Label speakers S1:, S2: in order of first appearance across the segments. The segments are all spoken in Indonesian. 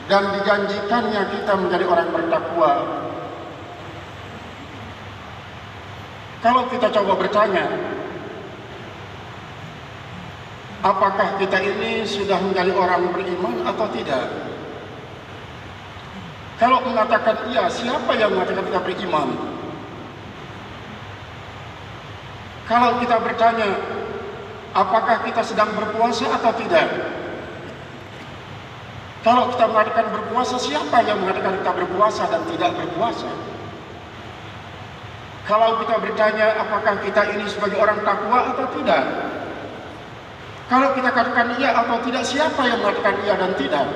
S1: dan dijanjikannya kita menjadi orang bertakwa. Kalau kita coba bertanya, apakah kita ini sudah menjadi orang beriman atau tidak? Kalau mengatakan iya, siapa yang mengatakan kita beriman? Kalau kita bertanya, apakah kita sedang berpuasa atau tidak? Kalau kita mengatakan berpuasa, siapa yang mengatakan kita berpuasa dan tidak berpuasa? Kalau kita bertanya, apakah kita ini sebagai orang takwa atau tidak? Kalau kita katakan iya atau tidak, siapa yang mengatakan iya dan tidak?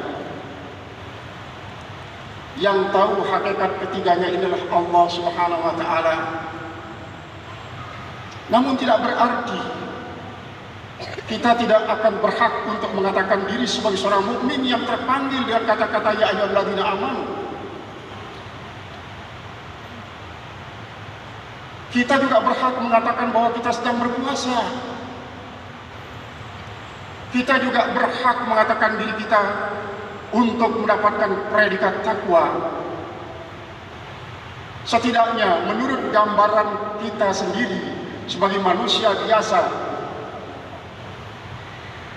S1: Yang tahu hakikat ketiganya inilah Allah Subhanahu wa Ta'ala. Namun tidak berarti kita tidak akan berhak untuk mengatakan diri sebagai seorang mukmin yang terpanggil dengan kata-kata ya ayyuhalladzina amanu. Kita juga berhak mengatakan bahwa kita sedang berpuasa. Kita juga berhak mengatakan diri kita untuk mendapatkan predikat takwa. Setidaknya menurut gambaran kita sendiri sebagai manusia biasa.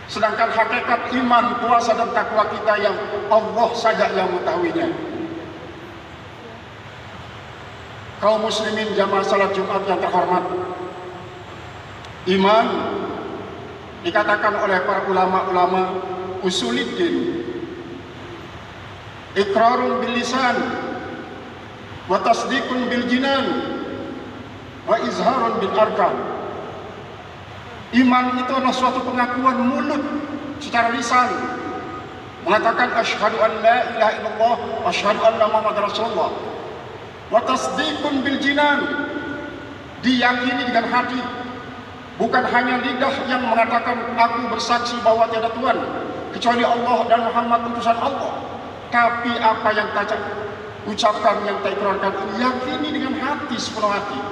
S1: Sedangkan hakikat iman, puasa dan takwa kita yang Allah saja yang mengetahuinya. Kaum muslimin jamaah salat Jumat yang terhormat, iman dikatakan oleh para ulama-ulama usuluddin, iqrarun bil lisan wa tasdiqun bil jinan wa izharun bil arkan. Iman itu adalah suatu pengakuan mulut secara lisan, mengatakan asyhadu an la ilaha illallah wa asyhadu anna muhammadar rasulullah. Wa tasdiqun bil jinan, diyakini dengan hati, bukan hanya lidah yang mengatakan aku bersaksi bahwa tiada Tuhan kecuali Allah dan Muhammad utusan Allah, tapi apa yang kita ucapkan, yang kita ikrarkan, yakini dengan hati, sepenuh hati.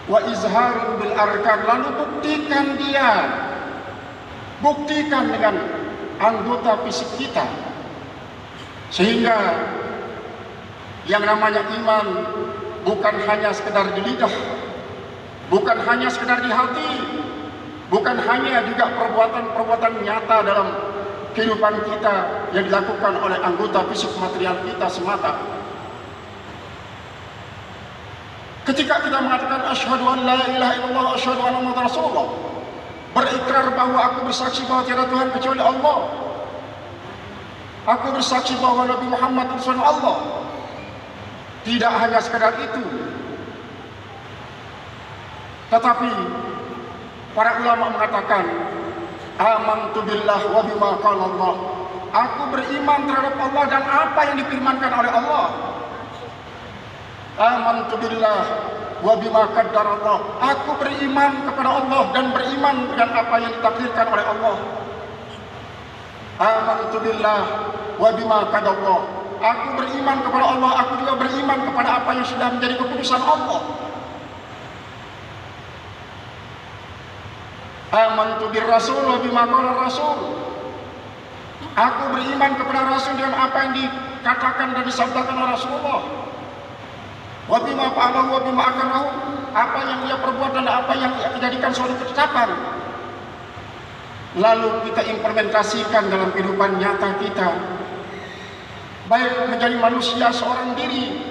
S1: Wa izharun bil arkan, lalu buktikan dia, buktikan dengan anggota fisik kita, sehingga yang namanya iman bukan hanya sekedar di lidah, bukan hanya sekedar di hati, bukan hanya juga perbuatan-perbuatan nyata dalam kehidupan kita yang dilakukan oleh anggota fisik material kita semata. Ketika kita mengatakan asyhadu an la ilaha illallah asyhadu anna muhammadar rasulullah, berikrar bahwa aku bersaksi bahwa tiada Tuhan kecuali Allah, aku bersaksi bahwa Nabi Muhammad utusan Allah. Tidak hanya sekadar itu, tetapi para ulama mengatakan amantu billah wa bima qala Allah, aku beriman terhadap Allah dan apa yang difirmankan oleh Allah. Amantu billah wa bima qaddara Allah, aku beriman kepada Allah dan beriman dengan apa yang ditakdirkan oleh Allah. Amantu billah wa bima qaddara Allah, aku beriman kepada Allah, aku juga beriman kepada apa yang sudah menjadi keputusan Allah. Amantu bir rasul wa bima qala rasul, aku beriman kepada Rasul dengan apa yang dikatakan dan disabdakan oleh Rasulullah. Wa bima fa'alahu wa bima akarahu, apa yang dia perbuat dan apa yang dia jadikan suatu ketetapan, lalu kita implementasikan dalam kehidupan nyata kita, baik menjadi manusia seorang diri,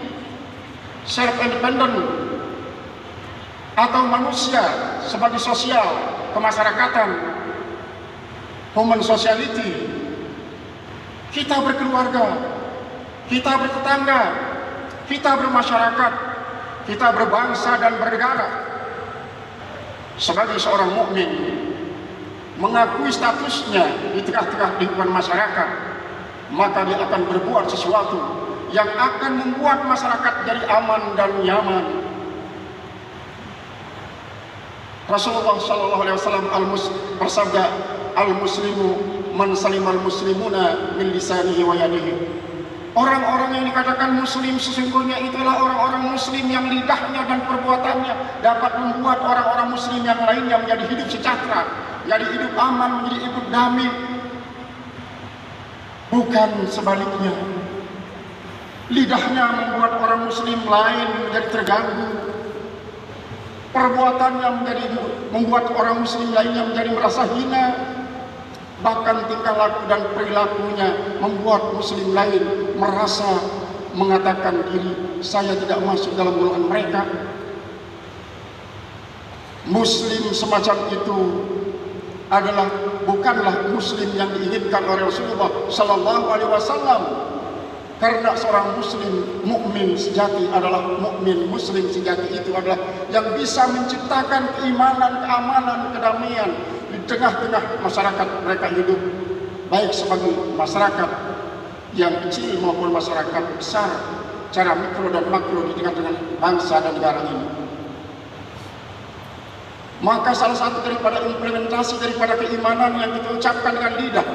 S1: self independent, atau manusia sebagai sosial, kemasyarakatan, human sociality. Kita berkeluarga, kita bertetangga, kita bermasyarakat, kita berbangsa dan bernegara. Sebagai seorang mukmin, mengakui statusnya di tengah-tengah lingkungan masyarakat, maka dia akan berbuat sesuatu yang akan membuat masyarakat jadi aman dan nyaman. Rasulullah SAW bersabda, al-muslimu man salimal muslimuna min lisanihi wa yadihi. Orang-orang yang dikatakan muslim sesungguhnya itulah orang-orang muslim yang lidahnya dan perbuatannya dapat membuat orang-orang muslim yang lainnya menjadi hidup sejahtera, menjadi hidup aman, menjadi hidup damai. bukan sebaliknya. Lidahnya membuat orang muslim lain menjadi terganggu. Perbuatannya membuat orang muslim lainnya menjadi merasa hina. Bahkan tingkah laku dan perilakunya membuat muslim lain merasa mengatakan diri, saya tidak masuk dalam golongan mereka. Muslim semacam itu bukanlah muslim yang diinginkan oleh Rasulullah Sallallahu Alaihi Wasallam. Karena seorang muslim mukmin sejati adalah mukmin muslim sejati itu adalah yang bisa menciptakan keimanan, keamanan, kedamaian di tengah-tengah masyarakat mereka hidup, baik sebagai masyarakat yang kecil maupun masyarakat besar, secara mikro dan makro di tengah-tengah bangsa dan negara ini. Maka salah satu daripada implementasi daripada keimanan yang kita ucapkan dengan lidah,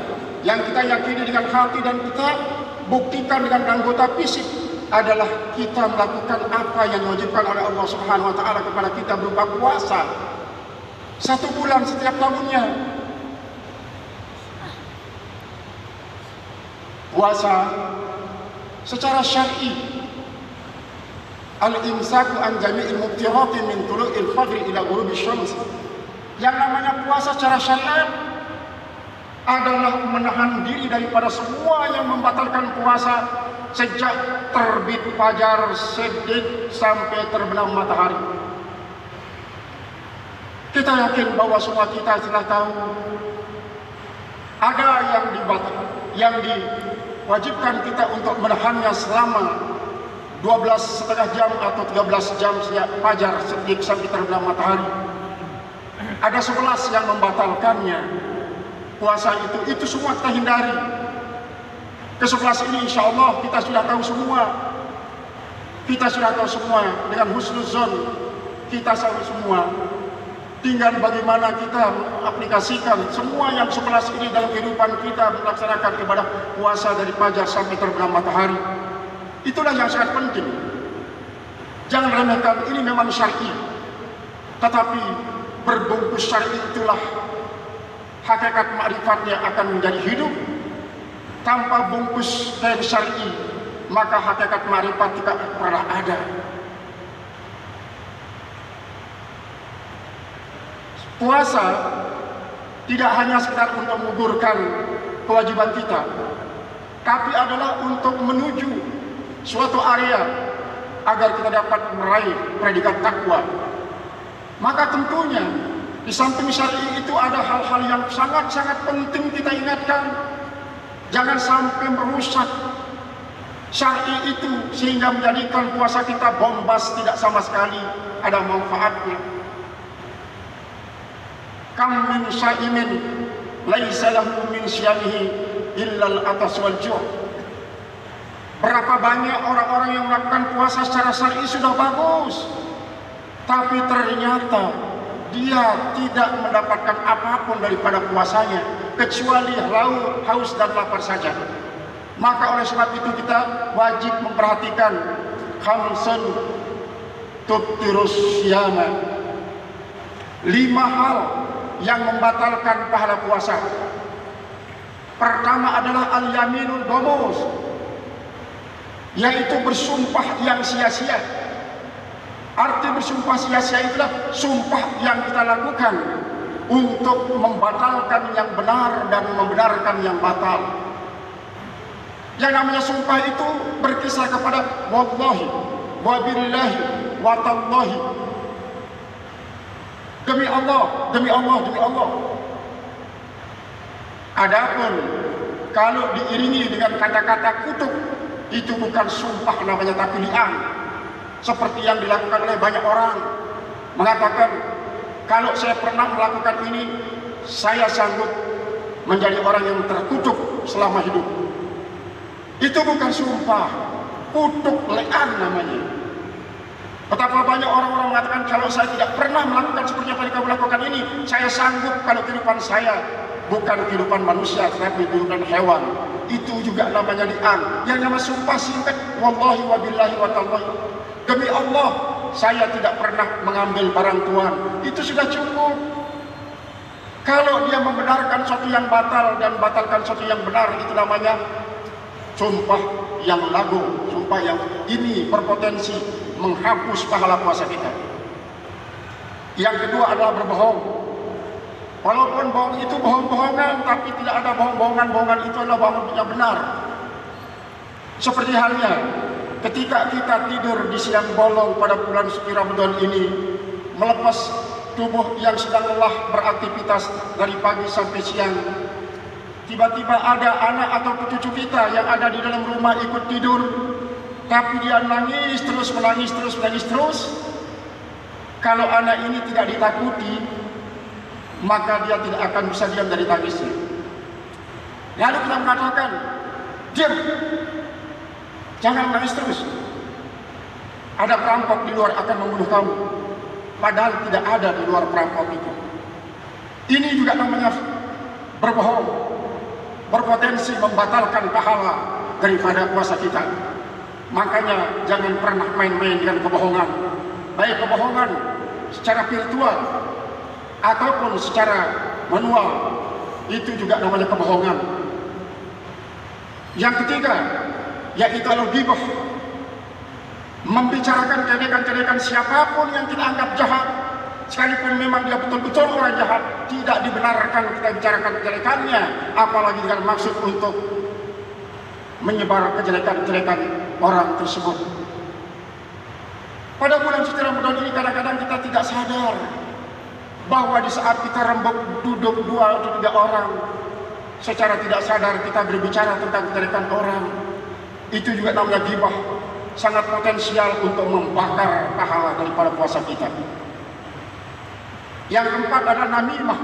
S1: yang kita yakini dengan hati dan kita buktikan dengan anggota fisik adalah kita melakukan apa yang diwajibkan oleh Allah Subhanahu wa taala kepada kita berupa puasa 1 bulan setiap tahunnya. Puasa secara syar'i, al-imsaku an jami'il muftirati min tulu'il fajri ila ghurubi syams. Yang namanya puasa secara syariat adalah menahan diri daripada semua yang membatalkan puasa sejak terbit fajar sedikit sampai terbenam matahari. Kita yakin bahwa semua kita telah tahu ada yang diwajibkan kita untuk menahannya selama 12,5 jam atau 13 jam sejak fajar sedikit sampai terbenam matahari. Ada 11 yang membatalkannya. Puasa itu semua kita hindari. Ke-11 ini insya Allah kita sudah tahu semua. Kita sudah tahu semua dengan husnuzon. Kita tahu semua. Tinggal bagaimana kita aplikasikan semua yang 11 ini dalam kehidupan kita melaksanakan ibadah puasa dari fajar sampai terbenam matahari. Itulah yang sangat penting. Jangan remehkan, ini memang syar'i. Tetapi berbungkus syar'i itulah hakikat ma'rifatnya akan menjadi hidup. Tanpa bungkus kain syar'i, maka hakikat ma'rifat tidak pernah ada. Puasa tidak hanya sekedar untuk menggugurkan kewajiban kita, tapi adalah untuk menuju suatu area agar kita dapat meraih predikat takwa. Maka tentunya di samping syar'i itu ada hal-hal yang sangat-sangat penting kita ingatkan. Jangan sampai merusak syar'i itu sehingga menjadikan puasa kita bombas, tidak sama sekali ada manfaatnya. Kam min syaimin laisa lahu min syamihi illa al-atas wal ju'. Berapa banyak orang-orang yang melakukan puasa secara syar'i sudah bagus, tapi ternyata dia tidak mendapatkan apapun daripada puasanya kecuali haus dan lapar saja. Maka oleh sebab itu kita wajib memperhatikan khamsun tubtirus syiyama, 5 hal yang membatalkan pahala puasa. Pertama adalah al-yaminul ghamus, yaitu bersumpah yang sia-sia. Arti bersumpah sia-sia itulah sumpah yang kita lakukan untuk membatalkan yang benar dan membenarkan yang batal. Yang namanya sumpah itu berkisar kepada wallahi, wabillahi, watallahi. Demi Allah, demi Allah, demi Allah. Adapun kalau diiringi dengan kata-kata kutuk, itu bukan sumpah namanya, tapi li'an. Seperti yang dilakukan oleh banyak orang, mengatakan kalau saya pernah melakukan ini, saya sanggup menjadi orang yang terkutuk selama hidup. Itu bukan sumpah, kutuk, li'an namanya. Betapa banyak orang-orang mengatakan kalau saya tidak pernah melakukan seperti apa yang kamu lakukan ini, saya sanggup kalau kehidupan saya bukan kehidupan manusia tetapi kehidupan hewan. Itu juga namanya li'an. Yang namanya sumpah singkat, wallahi wabillahi watallahi. Demi Allah, saya tidak pernah mengambil barang Tuhan. Itu sudah cukup. Kalau dia membenarkan sesuatu yang batal dan batalkan sesuatu yang benar, itu namanya sumpah yang lagu, sumpah yang ini berpotensi menghapus pahala puasa kita. Yang kedua adalah berbohong. Walaupun bohong itu bohong-bohongan, tapi tidak ada bohong-bohongan itu adalah bohong yang benar. Seperti halnya ketika kita tidur di siang bolong pada bulan suci Ramadan ini, melepas tubuh yang sedang lelah beraktivitas dari pagi sampai siang, tiba-tiba ada anak atau cucu kita yang ada di dalam rumah ikut tidur, tapi dia menangis terus. Kalau anak ini tidak ditakuti, maka dia tidak akan bisa diam dari tangisnya. Lalu kita mengatakan, diam, jangan menangis terus. Ada perampok di luar akan membunuh kamu. Padahal tidak ada di luar perampok itu. Ini juga namanya berbohong, berpotensi membatalkan pahala daripada puasa kita. Makanya jangan pernah main-main dengan kebohongan, baik kebohongan secara virtual ataupun secara manual, itu juga namanya kebohongan. Yang ketiga yaitu al-ghibah, membicarakan kejelekan-kejelekan siapapun yang kita anggap jahat, sekalipun memang dia betul-betul orang jahat, tidak dibenarkan kita bicarakan kejelekannya, apalagi dengan maksud untuk menyebar kejelekan-kejelekan orang tersebut. Pada bulan suci Ramadan ini kadang-kadang kita tidak sadar bahwa di saat kita rembuk duduk 2 atau 3 orang, secara tidak sadar kita berbicara tentang kejelekan orang. Itu juga namanya ghibah, sangat potensial untuk membakar pahala daripada puasa kita. Yang keempat adalah namimah.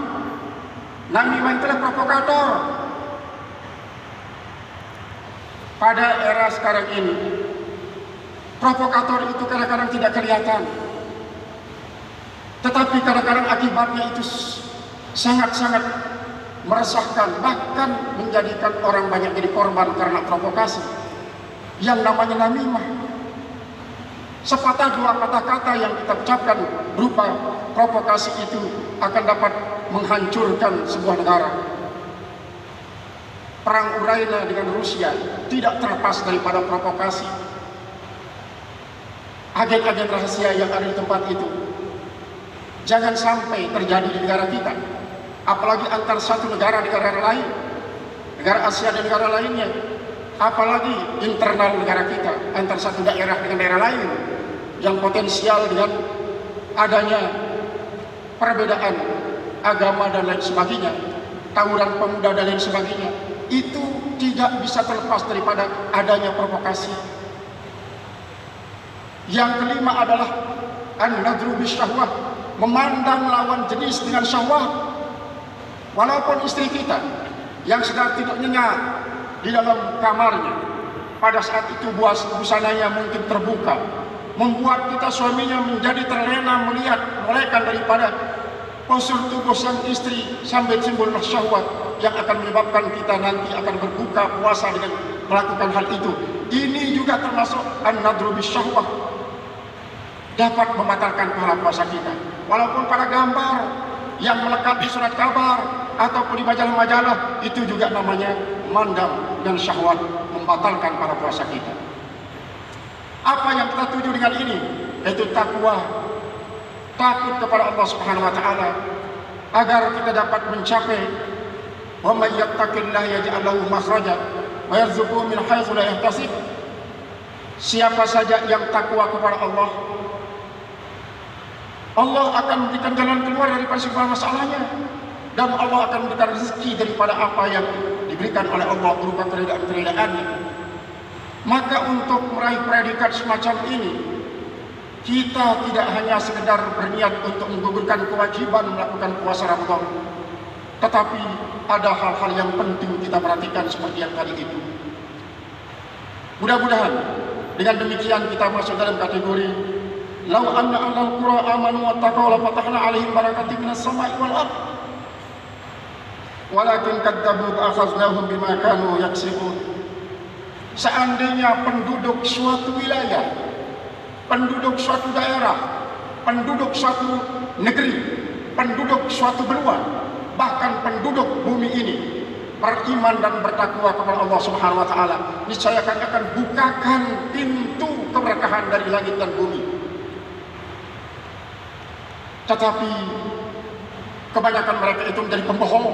S1: Namimah itulah provokator. Pada era sekarang ini, provokator itu kadang-kadang tidak kelihatan, tetapi kadang-kadang akibatnya itu sangat-sangat meresahkan, bahkan menjadikan orang banyak jadi korban karena provokasi yang namanya namimah. Sepatah 2 patah kata yang kita ucapkan berupa provokasi itu akan dapat menghancurkan sebuah negara. Perang Ukraina dengan Rusia tidak terlepas daripada provokasi agen-agen rahasia yang ada di tempat itu. Jangan sampai terjadi di negara kita, apalagi antar satu negara lain, negara Asia dan negara lainnya, apalagi internal negara kita, antar satu daerah dengan daerah lain, yang potensial dengan adanya perbedaan agama dan lain sebagainya, tawuran pemuda dan lain sebagainya. Itu tidak bisa terlepas daripada adanya provokasi. Yang kelima adalah an-nadru bisyahwah, memandang lawan jenis dengan syahwat. Walaupun istri kita yang sedang tidur nyenyak di dalam kamarnya, pada saat itu busananya mungkin terbuka, membuat kita suaminya menjadi terlena melekkan daripada postur tubuh sang istri sampai timbul syahwat yang akan menyebabkan kita nanti akan berbuka puasa dengan melakukan hal itu. Ini juga termasuk an-nadru bisyahwah, dapat membatalkan pahala puasa kita. Walaupun pada gambar yang melekat di surat kabar ataupun di majalah-majalah, itu juga namanya mandang dan syahwat, membatalkan pahala puasa kita. Apa yang kita tuju dengan ini? Yaitu takwa, takut kepada Allah Subhanahu wa taala, agar kita dapat mencapai wa may yattaqillaha yaj'al lahu makhraja wa yarzuqhu min haitsu la yahtasib. Siapa saja yang takwa kepada Allah, Allah akan memberikan jalan keluar daripada segala masalahnya, dan Allah akan memberikan rezeki daripada apa yang diberikan oleh Allah berupa keridaan-keridaannya. Maka untuk meraih predikat semacam ini, kita tidak hanya sekedar berniat untuk menggugurkan kewajiban melakukan puasa Ramadan, tetapi ada hal-hal yang penting kita perhatikan seperti yang tadi itu. Mudah-mudahan dengan demikian kita masuk dalam kategori lau anna ahlal qura amanu wattaqaw la fatahna 'alaihim barakatin minas sama'i wal ardh walakin kadzabu akhadnahum bima kanu yaksibun. Seandainya penduduk suatu wilayah, penduduk suatu daerah, penduduk suatu negeri, penduduk suatu benua, bahkan penduduk bumi ini beriman dan bertakwa kepada Allah Subhanahu wa taala, niscaya kami akan bukakan pintu keberkahan dari langit dan bumi. Tetapi kebanyakan mereka itu menjadi pembohong.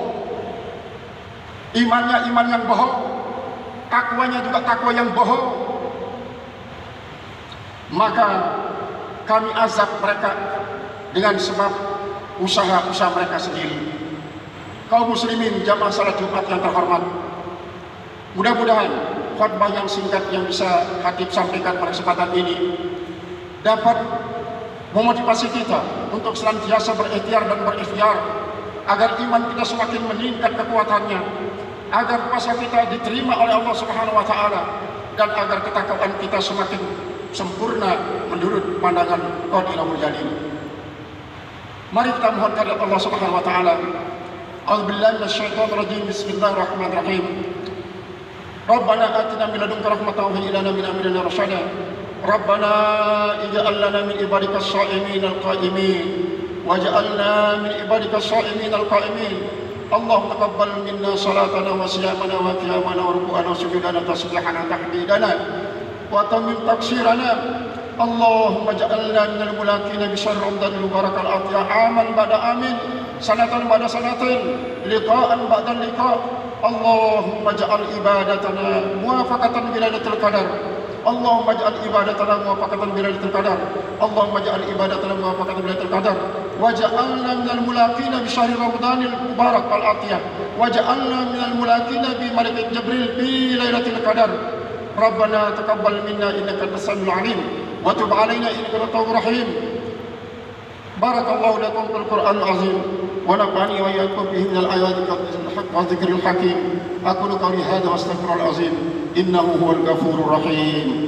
S1: Imannya iman yang bohong, takwanya juga takwa yang bohong. Maka kami azab mereka dengan sebab usaha-usaha mereka sendiri. Kaum muslimin jamaah salat Jumat yang terhormat, mudah-mudahan khutbah yang singkat yang bisa khatib sampaikan pada kesempatan ini dapat memotivasi kita untuk senantiasa berikhtiar dan berikhtiar agar iman kita semakin meningkat kekuatannya, agar puasa kita diterima oleh Allah Subhanahu wa taala, dan agar ketakwaan kita semakin sempurna menurut pandangan Qadirul Jalil. Mari kita mohon kepada Allah Subhanahu wa taala. A'udzubillahi minasyaitonir rajim. Bismillahirrahmanirrahim. Rabbana atina min ladunka rahmatan wa hab lana min amrina rasyada. Rabbana ij'al lana min ibadikas sha'imin al-qa'imin waj'alna min ibadikas sha'imin al-qa'imin. Allahumma taqabbal minna salatana wa siyamana wa qiyamana wa ruku'ana wa sujudana wa tasbihana tahmidana wa tamim taksirana. Allahumma ja'alna minal mulaqina bi syarri ramadanil mubarakal atiyah aman ba'da amin, sanatan ba'da sanatin, liqa'an ba'da liqa'. Allahumma ja'al ibadatana muwafaqatan bi lailatul qadar. Allahumma ja'al ibadatana muwafaqatan bi lailatul qadar. Allahumma ja'al ibadatana muwafaqatan bi lailatul qadar. Waj'alna minal mulaqina bi syahri ramadanil mubarakal atiyah. Waj'alna minal mulaqina bi malaikat Jibril bi lailatul qadar. Rabbana taqabbal minna innaka antas samiul alim wa tub alaina innaka antat tawwabur rahim. Barakallahu lakum fil Qur'anil azim wa nafa'ani wa iyyakum bihi minal ayati wa dzikril hakim. Aqulu qawli hadza wa astaghfirullahal azim innahu huwal ghafurur rahim.